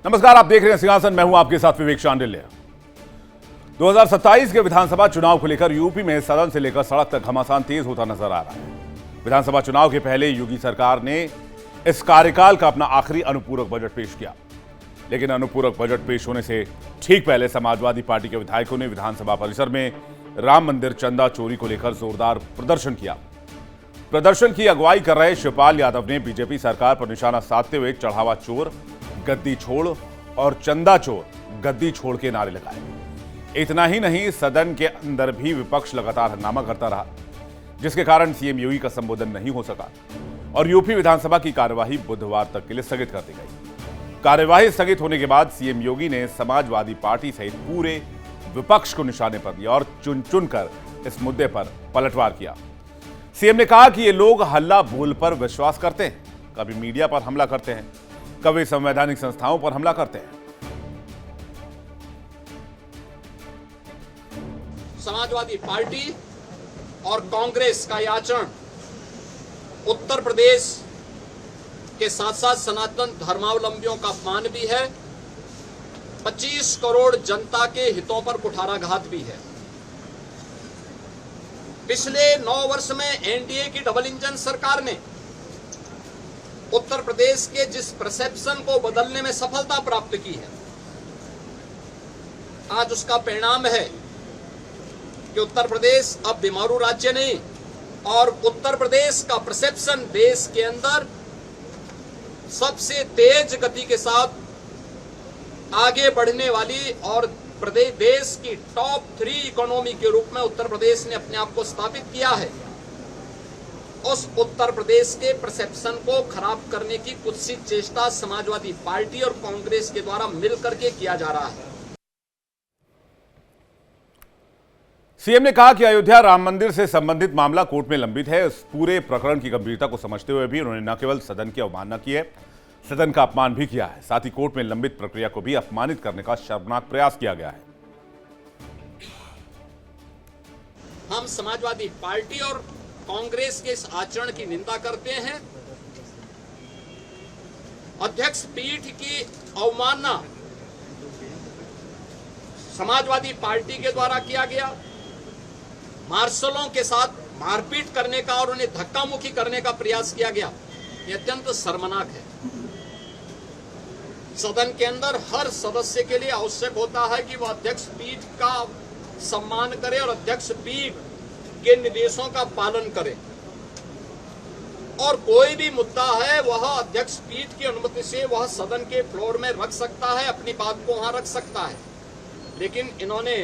नमस्कार, आप देख रहे हैं सिंहासन। मैं हूं आपके साथ विवेक शांडिल्य। 2027 के विधानसभा चुनाव को लेकर यूपी में सदन से लेकर सड़क तक घमासान तेज होता नजर आ रहा है। विधानसभा चुनाव के पहले योगी सरकार ने इस कार्यकाल का अपना आखिरी अनुपूरक बजट पेश किया, लेकिन अनुपूरक बजट पेश होने से ठीक पहले समाजवादी पार्टी के विधायकों ने विधानसभा परिसर में राम मंदिर चंदा चोरी को लेकर जोरदार प्रदर्शन किया। प्रदर्शन की अगुवाई कर रहे शिवपाल यादव ने बीजेपी सरकार पर निशाना साधते हुए चढ़ावा चोर, गद्दी छोड़ और चंदा चोर, गद्दी छोड़ के नारे लगाए। इतना ही नहीं, सदन के अंदर भी विपक्ष लगातार हंगामा करता रहा, जिसके कारण सीएम योगी का संबोधन नहीं हो सका और यूपी विधानसभा की कार्यवाही बुधवार तक के लिए स्थगित कर दी गई। कार्यवाही स्थगित होने के बाद सीएम योगी ने समाजवादी पार्टी सहित पूरे विपक्ष को निशाने पर लिया और चुन चुनकर इस मुद्दे पर पलटवार किया। सीएम ने कहा कि ये लोग हल्ला बोल पर विश्वास करते हैं, कभी मीडिया पर हमला करते हैं, कभी संवैधानिक संस्थाओं पर हमला करते हैं। समाजवादी पार्टी और कांग्रेस का यह आचरण उत्तर प्रदेश के साथ साथ सनातन धर्मावलंबियों का अपमान भी है, 25 करोड़ जनता के हितों पर कुठाराघात भी है। पिछले 9 वर्ष में एनडीए की डबल इंजन सरकार ने उत्तर प्रदेश के जिस परसेप्शन को बदलने में सफलता प्राप्त की है, आज उसका परिणाम है कि उत्तर प्रदेश अब बीमारू राज्य नहीं और उत्तर प्रदेश का परसेप्शन देश के अंदर सबसे तेज गति के साथ आगे बढ़ने वाली और प्रदेश देश की टॉप 3 इकोनॉमी के रूप में उत्तर प्रदेश ने अपने आप को स्थापित किया है। उस उत्तर प्रदेश के परसेप्शन को खराब करने की कुत्सित चेष्टा समाजवादी पार्टी और कांग्रेस के द्वारा मिलकर के किया जा रहा है। सीएम ने कहा कि अयोध्या राम मंदिर से संबंधित मामला कोर्ट में लंबित है। इस पूरे प्रकरण की गंभीरता को समझते हुए भी उन्होंने न केवल सदन की अवमानना की है, सदन का अपमान भी किया है। साथ ही कोर्ट में लंबित प्रक्रिया को भी अपमानित करने का शर्मनाक प्रयास किया गया है। हम समाजवादी पार्टी और कांग्रेस के इस आचरण की निंदा करते हैं। अध्यक्ष पीठ की अवमानना समाजवादी पार्टी के द्वारा किया गया, मार्शलों के साथ मारपीट करने का और उन्हें धक्का मुक्की करने का प्रयास किया गया, यह अत्यंत शर्मनाक है। सदन के अंदर हर सदस्य के लिए आवश्यक होता है कि वह अध्यक्ष पीठ का सम्मान करे और अध्यक्ष पीठ के निर्देशों का पालन करे और कोई भी मुद्दा है वह अध्यक्ष पीठ की अनुमति से वह सदन के फ्लोर में रख सकता है, अपनी बात को वहां रख सकता है। लेकिन इन्होंने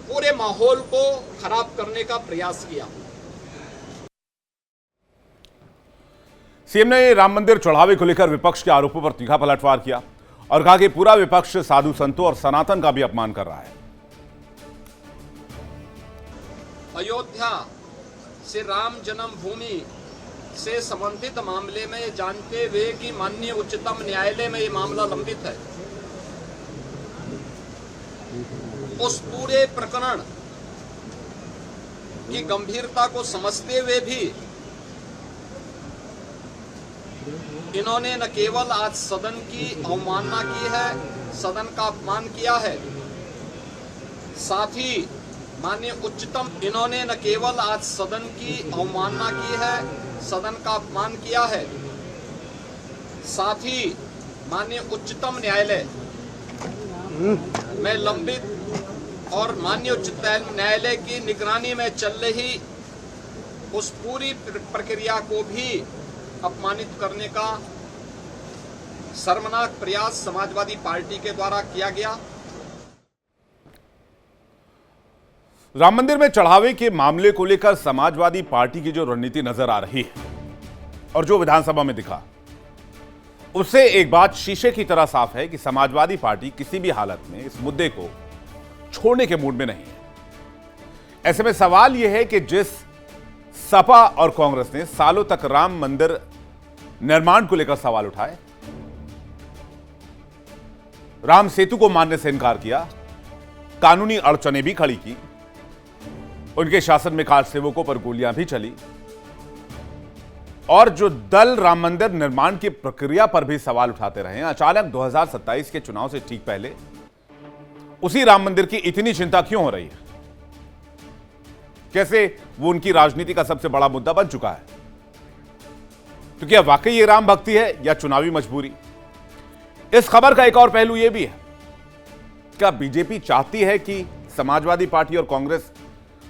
पूरे माहौल को खराब करने का प्रयास किया। सीएम ने राम मंदिर चढ़ावे को लेकर विपक्ष के आरोपों पर तीखा पलटवार किया और कहा कि पूरा विपक्ष साधु संतों और सनातन का भी अपमान कर रहा है। अयोध्या से राम जन्मभूमि से संबंधित मामले में जानते हुए कि माननीय उच्चतम न्यायालय में यह मामला लंबित है, उस पूरे प्रकरण की गंभीरता को समझते हुए भी इन्होंने न केवल आज सदन की अवमानना की है, सदन का अपमान किया है, साथ ही माननीय उच्चतम इन्होंने न केवल आज सदन की अवमानना की है, सदन का अपमान किया है, साथ ही माननीय उच्चतम न्यायालय में लंबित और माननीय उच्चतम न्यायालय की निगरानी में चल रही उस पूरी प्रक्रिया को भी अपमानित करने का शर्मनाक प्रयास समाजवादी पार्टी के द्वारा किया गया। राम मंदिर में चढ़ावे के मामले को लेकर समाजवादी पार्टी की जो रणनीति नजर आ रही है और जो विधानसभा में दिखा, उससे एक बात शीशे की तरह साफ है कि समाजवादी पार्टी किसी भी हालत में इस मुद्दे को छोड़ने के मूड में नहीं है। ऐसे में सवाल यह है कि जिस सपा और कांग्रेस ने सालों तक राम मंदिर निर्माण को लेकर सवाल उठाए, राम सेतु को मानने से इनकार किया, कानूनी अड़चनें भी खड़ी की, उनके शासन में कार सेवकों पर गोलियां भी चली और जो दल राम मंदिर निर्माण की प्रक्रिया पर भी सवाल उठाते रहे हैं, अचानक 2027 के चुनाव से ठीक पहले उसी राम मंदिर की इतनी चिंता क्यों हो रही है? कैसे वो उनकी राजनीति का सबसे बड़ा मुद्दा बन चुका है? तो क्या वाकई ये राम भक्ति है या चुनावी मजबूरी? इस खबर का एक और पहलू यह भी है, क्या बीजेपी चाहती है कि समाजवादी पार्टी और कांग्रेस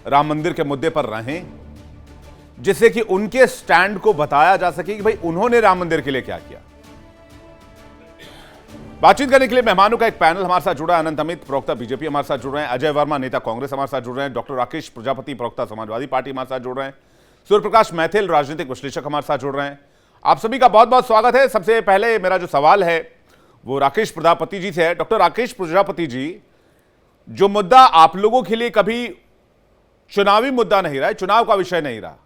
राम मंदिर के मुद्दे पर रहें, जिससे कि उनके स्टैंड को बताया जा सके कि भाई उन्होंने राम मंदिर के लिए क्या किया? बातचीत करने के लिए मेहमानों का एक पैनल हमारे साथ जुड़ा है। अनंत अमित, प्रवक्ता बीजेपी, हमारे साथ जुड़ रहे हैं। अजय वर्मा, नेता कांग्रेस, हमारे साथ जुड़ रहे हैं। डॉक्टर राकेश प्रजापति, प्रवक्ता समाजवादी पार्टी, हमारे साथ जुड़ रहे हैं। सूर्य प्रकाश मैथिल, राजनीतिक विश्लेषक, हमारे साथ जुड़ रहे हैं। आप सभी का बहुत बहुत स्वागत है। सबसे पहले मेरा जो सवाल है वो राकेश प्रजापति जी से है। डॉक्टर राकेश प्रजापति जी, जो मुद्दा आप लोगों के लिए कभी चुनावी मुद्दा नहीं रहा, चुनाव का विषय नहीं रहा,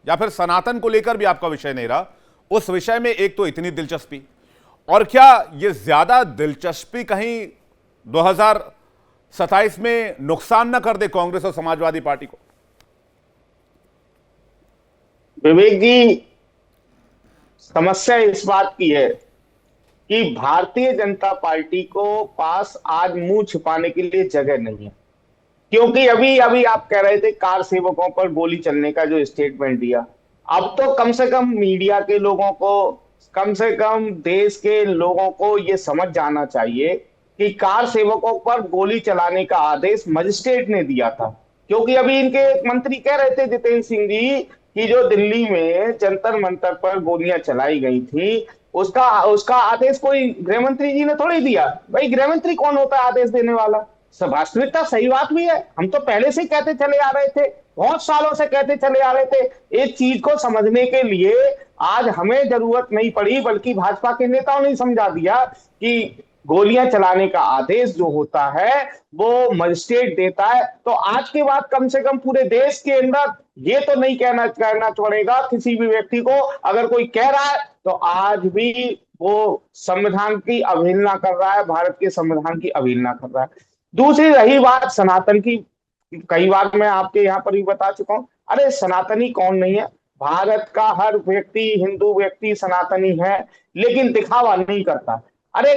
या फिर सनातन को लेकर भी आपका विषय नहीं रहा, उस विषय में एक तो इतनी दिलचस्पी, और क्या ये ज्यादा दिलचस्पी कहीं 2027 में नुकसान न कर दे कांग्रेस और समाजवादी पार्टी को? विवेक जी, समस्या इस बात की है कि भारतीय जनता पार्टी को पास आज मुंह छिपाने के लिए जगह नहीं है। क्योंकि अभी अभी आप कह रहे थे कार सेवकों पर गोली चलने का जो स्टेटमेंट दिया, अब तो कम से कम मीडिया के लोगों को, कम से कम देश के लोगों को ये समझ जाना चाहिए कि कार सेवकों पर गोली चलाने का आदेश मजिस्ट्रेट ने दिया था। क्योंकि अभी इनके एक मंत्री कह रहे थे, जितेंद्र सिंह जी, कि जो दिल्ली में जंतर मंतर पर गोलियां चलाई गई थी, उसका आदेश कोई गृह मंत्री जी ने थोड़ी दिया। भाई, गृह मंत्री कौन होता है आदेश देने वाला? वास्तविकता सही बात भी है। हम तो पहले से कहते चले आ रहे थे, बहुत सालों से कहते चले आ रहे थे। इस चीज को समझने के लिए आज हमें जरूरत नहीं पड़ी, बल्कि भाजपा के नेताओं ने समझा दिया कि गोलियां चलाने का आदेश जो होता है वो मजिस्ट्रेट देता है। तो आज के बाद कम से कम पूरे देश के अंदर ये तो नहीं कहना पड़ेगा किसी भी व्यक्ति को, अगर कोई कह रहा है तो आज भी वो संविधान की अवहेलना कर रहा है, भारत के संविधान की अवहेलना कर रहा है। दूसरी रही बात सनातन की, कई बार मैं आपके यहाँ पर भी बता चुका हूं, अरे सनातनी कौन नहीं है? भारत का हर व्यक्ति, हिंदू व्यक्ति सनातनी है, लेकिन दिखावा नहीं करता। अरे,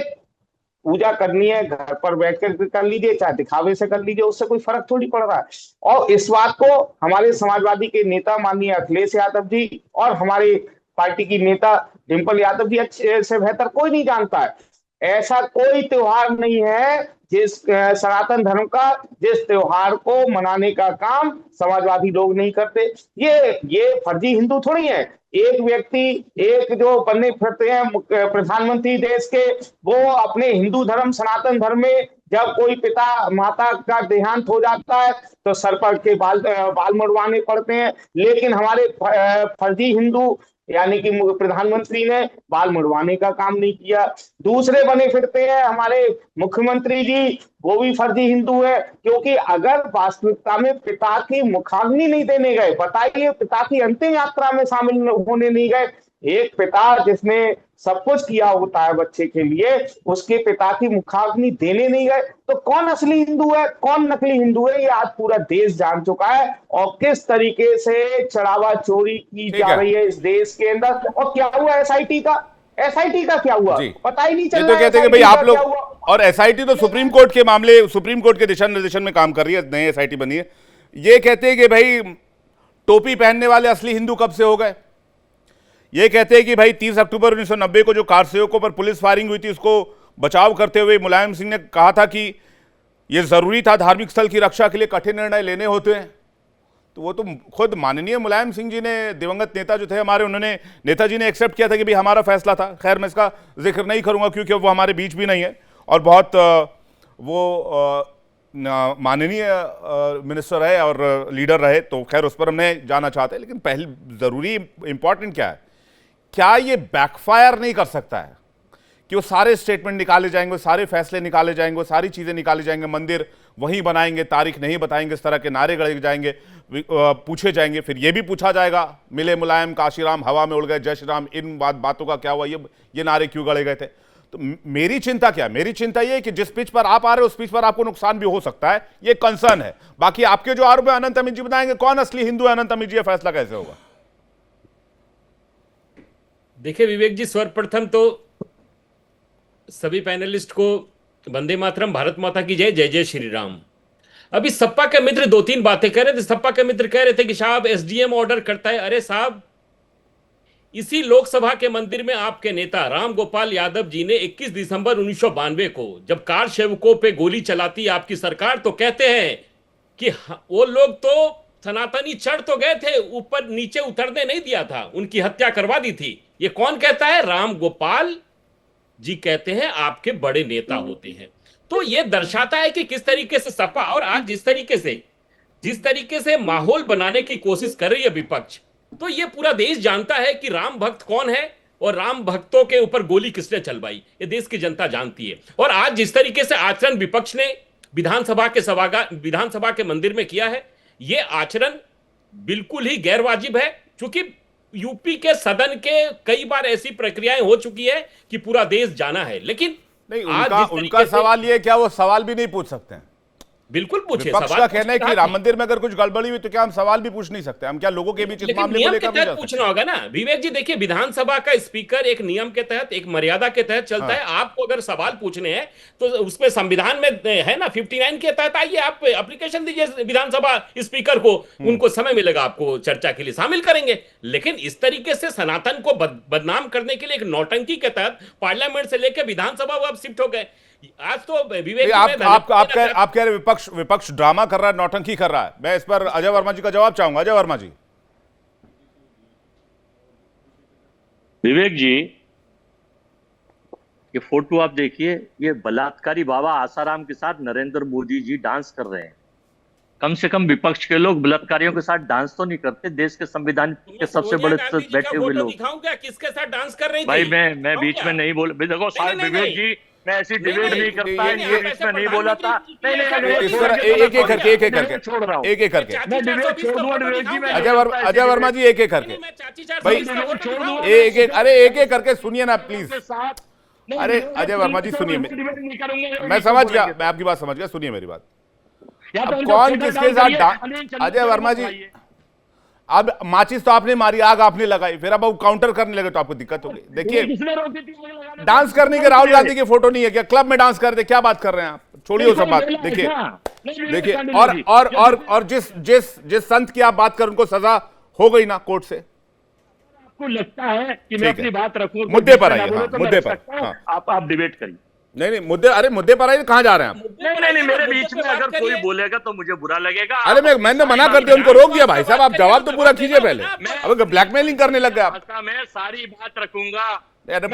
पूजा करनी है घर पर बैठकर कर लीजिए, चाहे दिखावे से कर लीजिए, उससे कोई फर्क थोड़ी पड़ रहा है। और इस बात को हमारे समाजवादी के नेता माननीय अखिलेश यादव जी और हमारे पार्टी की नेता डिंपल यादव जी अच्छे से बेहतर कोई नहीं जानता है। ऐसा कोई त्योहार नहीं है जिस सनातन धर्म का, जिस त्योहार को मनाने का काम समाजवादी लोग नहीं करते। ये फर्जी हिंदू थोड़ी है। एक व्यक्ति, एक जो बने फिरते हैं प्रधानमंत्री देश के, वो अपने हिंदू धर्म, सनातन धर्म में जब कोई पिता माता का देहांत हो जाता है तो सर पर के बाल मुड़वाने पड़ते हैं, लेकिन हमारे फर्जी हिंदू यानी कि प्रधानमंत्री ने बाल मुड़वाने का काम नहीं किया। दूसरे बने फिरते हैं हमारे मुख्यमंत्री जी, वो भी फर्जी हिंदू है। क्योंकि अगर वास्तविकता में पिता की मुखाग्नि नहीं देने गए, बताइए, पिता की अंतिम यात्रा में शामिल होने नहीं गए, एक पिता जिसने सब कुछ किया होता है बच्चे के लिए, उसके पिता की मुखाग्नि देने नहीं गए, तो कौन असली हिंदू है, कौन नकली हिंदू है, ये आज पूरा देश जान चुका है। और किस तरीके से चढ़ावा चोरी की जा रही है इस देश के अंदर। और क्या हुआ एसआईटी का क्या हुआ पता ही नहीं चल रहा। तो कहते हैं कि भाई आप लोग, और एसआईटी तो सुप्रीम कोर्ट के मामले, सुप्रीम कोर्ट के दिशा निर्देशन में काम कर रही है, नई एसआईटी बनी है। ये कहते हैं कि भाई टोपी पहनने वाले असली हिंदू कब से हो गए? ये कहते हैं कि भाई 30 अक्टूबर 1990 को जो कार सेवकों पर पुलिस फायरिंग हुई थी, उसको बचाव करते हुए मुलायम सिंह ने कहा था कि यह जरूरी था, धार्मिक स्थल की रक्षा के लिए कठिन निर्णय लेने होते हैं। तो वो तो खुद माननीय मुलायम सिंह जी ने, दिवंगत नेता जो थे हमारे, उन्होंने, नेताजी ने एक्सेप्ट किया था कि भाई हमारा फैसला था। खैर, मैं इसका जिक्र नहीं करूंगा क्योंकि वो हमारे बीच भी नहीं है और बहुत वो माननीय मिनिस्टर रहे और लीडर रहे, तो खैर उस पर हमने जाना चाहते हैं। लेकिन पहले जरूरी इंपॉर्टेंट क्या है, क्या ये बैकफायर नहीं कर सकता है कि वो सारे स्टेटमेंट निकाले जाएंगे, सारे फैसले निकाले जाएंगे, सारी चीजें निकाली जाएंगे, मंदिर वहीं बनाएंगे, तारीख नहीं बताएंगे, इस तरह के नारे गढ़े जाएंगे, पूछे जाएंगे, फिर ये भी पूछा जाएगा, मिले मुलायम, काशीराम, हवा में उड़ गए, जय श्री राम, इन बातों का क्या हुआ, ये नारे क्यों गढ़े गए थे? तो मेरी चिंता क्या है? मेरी चिंता ये है कि जिस पिच पर आप आ रहे हो उस पिच पर आपको नुकसान भी हो सकता है, ये कंसर्न है। बाकी आपके जो आरोप है, अनंत अमित जी बताएंगे कौन असली हिंदू है, अनंत अमित जी, फैसला कैसे होगा? देखिए विवेक जी, सर्वप्रथम तो सभी पैनलिस्ट को वंदे मातरम, भारत माता की जय, जय जय श्री राम। अभी सपा के मित्र दो तीन बातें कह रहे थे। सपा के मित्र कह रहे थे कि साहब एसडीएम ऑर्डर करता है। अरे साहब, इसी लोकसभा के मंदिर में आपके नेता राम गोपाल यादव जी ने 21 दिसंबर 1992 को जब कार सेवकों पे गोली चलाती आपकी सरकार, तो कहते हैं कि वो लोग तो सनातनी चढ़ तो गए थे, ऊपर नीचे उतरने नहीं दिया था, उनकी हत्या करवा दी थी। ये कौन कहता है? राम गोपाल जी कहते हैं, आपके बड़े नेता होते हैं। तो ये दर्शाता है कि किस तरीके से सपा और आज जिस तरीके से माहौल बनाने की कोशिश कर रही है विपक्ष, तो ये पूरा देश जानता है कि राम भक्त कौन है और राम भक्तों के ऊपर गोली किसने चलवाई, ये देश की जनता जानती है। और आज जिस तरीके से आचरण विपक्ष ने विधानसभा के मंदिर में किया है, ये आचरण बिल्कुल ही गैर वाजिब है। क्योंकि यूपी के सदन के कई बार ऐसी प्रक्रियाएं हो चुकी है कि पूरा देश जाना है, लेकिन नहीं, आज उनका सवाल ये, क्या वो सवाल भी नहीं पूछ सकते हैं? बिल्कुल पूछे। विपक्ष का कहना है कि राम मंदिर में अगर कुछ गड़बड़ी हुई तो क्या हम सवाल भी पूछ नहीं सकते? हम क्या लोगों के बीच इस मामले को लेकर नहीं जा पूछना होगा ना विवेक जी? देखिए, विधानसभा का स्पीकर एक नियम के तहत, एक मर्यादा के तहत चलता है। आपको अगर सवाल पूछने हैं तो उसमें संविधान में है ना 59 के तहत आइए, आप एप्लीकेशन दीजिए विधानसभा स्पीकर को, उनको समय मिलेगा, आपको चर्चा के लिए शामिल करेंगे। लेकिन इस तरीके से सनातन को बदनाम करने के लिए एक नौटंकी के तहत पार्लियामेंट से लेकर विधानसभा वो अब शिफ्ट हो गए। आज तो विवेक आप कह रहे विपक्ष ड्रामा कर रहा है, नौटंकी कर रहा है। मैं इस पर अजय वर्मा जी का जवाब चाहूंगा। अजय वर्मा जी। विवेक जी, ये फोटो आप देखिए, ये बलात्कारी बाबा आसाराम के साथ नरेंद्र मोदी जी डांस कर रहे हैं। कम से कम विपक्ष के लोग बलात्कारियों के साथ डांस तो नहीं करते। देश के संविधान के सबसे बड़े बैठे हुए लोग। दिखाऊं क्या किसके साथ डांस कर रही थी? भाई मैं बीच में नहीं बोल, देखो साहब विवेक जी, मैं ऐसी डिबेट नहीं करता, ये बीच में नहीं बोला था। नहीं एक एक करके छोड़ रहा हूँ, एक एक करके मैं डिबेट छोड़ दूंगा विवेक जी। अजय वर्मा जी, एक एक करके भाई, एक एक, अरे एक एक करके सुनिए ना प्लीज। अरे अजय वर्मा जी सुनिए, मैं समझ गया, मैं आपकी बात समझ गया, सुनिए मेरी बात। अब कौन किसके साथ? अजय वर्मा जी, अब माचिस तो आपने मारी, आग आपने लगाई, फिर अब काउंटर करने लगे तो आपको दिक्कत होगी। देखिए, डांस करने के राहुल गांधी की फोटो नहीं है क्या? क्लब में डांस कर रहे, क्या बात कर रहे हैं आप? छोड़िए वो सब बात। देखिए और जिस संत की आप बात कर, उनको सजा हो गई ना कोर्ट से। आपको लगता है कि मैं अपनी बात रखूं? मुद्दे पर आइए। मुद्दे पर आप डिबेट करिए। नहीं, मुद्दे पर आइए। कहां जा रहे हैं आप? नहीं, मेरे बीच में अगर कोई बोलेगा तो मुझे बुरा लगेगा। अरे मैंने मना कर दिया, उनको रोक दिया। भाई साहब, आप जवाब तो पूरा कीजिए पहले। अब ब्लैकमेलिंग करने लग गए आप। मैं सारी बात रखूंगा।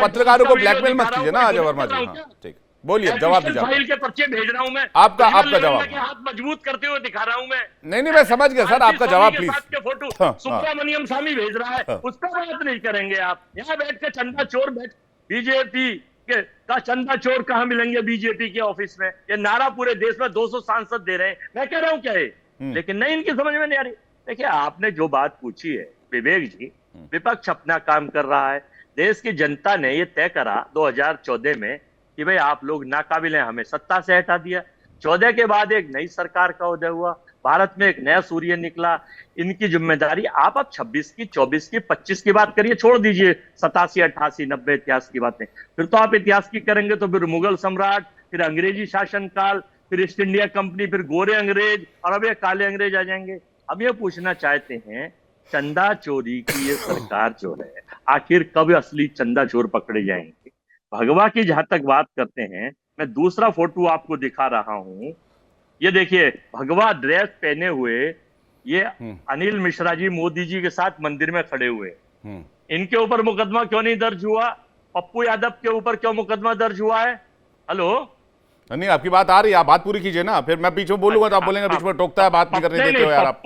पत्रकारों को ब्लैकमेल मत कीजिए ना अजय वर्मा जी। ठीक, बोलिए, जवाब दीजिए। फाइल के पर्चे भेज रहा हूं मैं, आपका जवाब। हाथ मजबूत करते हुए दिखा रहा हूं मैं। नहीं, मैं समझ गया सर, आपका जवाब प्लीज। फोटो सुब्रमण्यम स्वामी भेज रहा है, उस पर बात नहीं करेंगे आप। यहाँ बैठ के चंदा चोर बीजेपी का चंदा चोर कहां मिलेंगे बीजेपी के ऑफिस में? ये नारा पूरे देश में 200 सांसद दे रहे हैं। मैं कह रहा हूं क्या है, लेकिन नहीं, इनकी समझ में नहीं आ रही। देखिए, आपने जो बात पूछी है विवेक जी, विपक्ष अपना काम कर रहा है। देश की जनता ने ये तय करा 2014 में कि भाई आप लोग नाकाबिल हैं, हमें सत्ता से हटा दिया। 14 के बाद एक नई सरकार का उदय हुआ, भारत में एक नया सूर्य निकला। इनकी जिम्मेदारी, आप अब 26 की, 24 की, 25 की बात करिए, छोड़ दीजिए 87, 88, 90 इतिहास की बातें। फिर तो आप इतिहास की करेंगे तो फिर मुगल सम्राट, फिर अंग्रेजी शासनकाल, फिर ईस्ट इंडिया कंपनी, फिर गोरे अंग्रेज, और अब ये काले अंग्रेज आ जाएंगे। अब ये पूछना चाहते हैं, चंदा चोरी की ये सरकार जो है, आखिर कब असली चंदा चोर पकड़े जाएंगे? भगवा की जहां तक बात करते हैं, मैं दूसरा फोटो आपको दिखा रहा हूं। ये देखिए, भगवा ड्रेस पहने हुए ये अनिल मिश्रा जी मोदी जी के साथ मंदिर में खड़े हुए। इनके ऊपर मुकदमा क्यों नहीं दर्ज हुआ? पप्पू यादव के ऊपर क्यों मुकदमा दर्ज हुआ है? हेलो, नहीं, आपकी बात आ रही है, आप बात पूरी कीजिए ना, फिर मैं पीछे बोलूंगा तो आप बोलेंगे बीच में टोकता है, बात नहीं करने देते हो यार आप।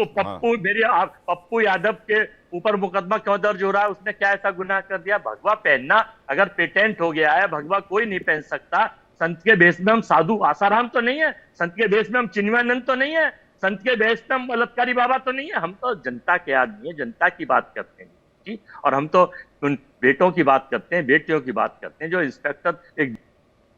पप्पू यादव के ऊपर मुकदमा क्यों दर्ज हो रहा है? उसने क्या ऐसा गुनाह कर दिया? भगवा पहनना अगर पेटेंट हो गया है, भगवा कोई नहीं पहन सकता। संत के भेष में हम साधु आसाराम तो नहीं है, संत के भेष में हम चिन्मयानंद तो नहीं है, संत के भेष में हम बलात्कारी बाबा तो नहीं है। हम तो जनता के आदमी है, जनता की बात करते हैं जी। और हम तो उन बेटों की बात करते हैं, बेटियों की बात करते हैं। जो इंस्पेक्टर एक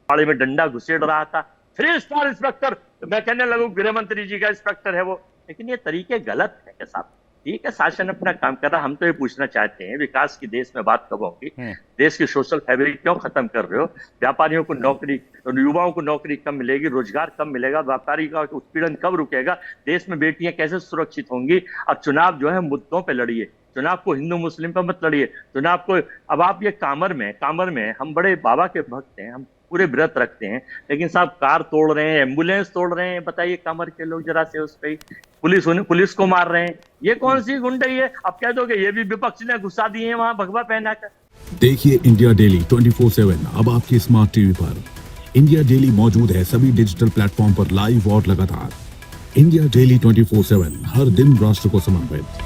पाड़े में डंडा घुसेड़ रहा था, 3 स्टार इंस्पेक्टर, मैं कहने लगूं गृह मंत्री जी का इंस्पेक्टर है वो। लेकिन ये तरीके गलत है साहब, ठीक है, शासन अपना काम कर रहा। हम तो ये पूछना चाहते हैं, विकास की देश में बात कब होगी? देश की सोशल फैब्रिक क्यों खत्म कर रहे हो? व्यापारियों को नौकरी, युवाओं को नौकरी कब मिलेगी? रोजगार कब मिलेगा? व्यापारी का उत्पीड़न कब रुकेगा? देश में बेटियां कैसे सुरक्षित होंगी? और चुनाव जो है मुद्दों पे लड़िए, चुनाव को हिंदू मुस्लिम पर मत लड़िए। चुनाव को अब आप ये कामर में हम बड़े बाबा के भक्त हैं, हम पूरे व्रत रखते हैं, लेकिन साहब कार तोड़ रहे हैं, एम्बुलेंस तोड़ रहे हैं, बताइए कामर के लोग जरा से उस पे पुलिस को मार रहे हैं। ये कौन सी गुंडई है? अब कह दोगे ये भी विपक्ष ने घुसा दिए हैं वहां भगवा पहनाकर। देखिए इंडिया डेली 24/7 अब आपके स्मार्ट टीवी पर। इंडिया डेली मौजूद है सभी डिजिटल प्लेटफॉर्म पर लाइव और लगातार। इंडिया डेली 24/7 हर दिन राष्ट्र को समर्पित।